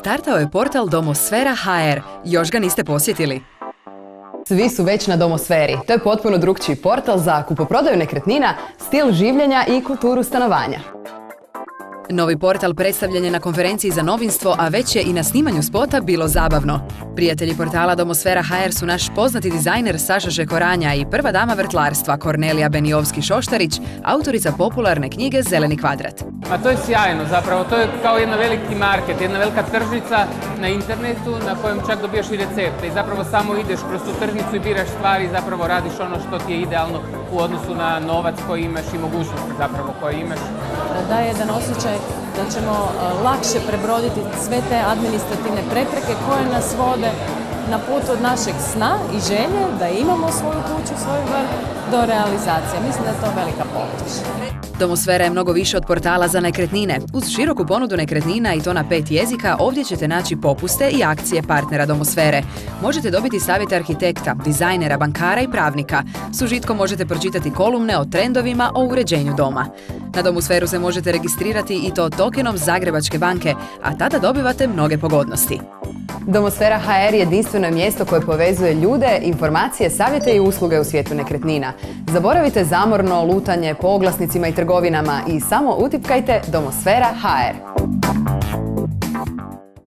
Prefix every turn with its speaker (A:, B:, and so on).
A: Startao je portal Domosfera.hr. Još ga niste posjetili?
B: Svi su već na Domosferi. To je potpuno drukčiji portal za kupoprodaju nekretnina, stil življenja i kulturu stanovanja.
A: Novi portal predstavljen je na konferenciji za novinstvo, a već je i na snimanju spota bilo zabavno. Prijatelji portala Domosfera.hr su naš poznati dizajner Saša Žekoranja i prva dama vrtlarstva Kornelija Benijovski-Šoštarić, autorica popularne knjige Zeleni kvadrat.
C: A to je sjajno zapravo, to je kao jedna veliki market, jedna velika tržnica na internetu na kojem čak dobijaš i recepte i zapravo samo ideš kroz tu tržnicu i biraš stvari i zapravo radiš ono što ti je idealno u odnosu na novac koji imaš i mogućnosti zapravo koje imaš.
D: Daje jedan osjećaj da ćemo lakše prebroditi sve te administrativne prepreke koje nas vode na putu od našeg sna i želje da imamo svoju kuću, svoj vrt do realizacije. Mislim da je to velika pomoć.
A: Domosfera je mnogo više od portala za nekretnine. Uz široku ponudu nekretnina i to na 5 jezika, ovdje ćete naći popuste i akcije partnera Domosfere. Možete dobiti savjete arhitekta, dizajnera, bankara i pravnika. S užitkom možete pročitati kolumne o trendovima o uređenju doma. Na Domosferu se možete registrirati i to tokenom Zagrebačke banke, a tada dobivate mnoge pogodnosti.
B: Domosfera.hr je jedinstveno mjesto koje povezuje ljude, informacije, savjete i usluge u svijetu nekretnina. Zaboravite zamorno lutanje po oglasnicima i trgovinama i samo utipkajte Domosfera.hr.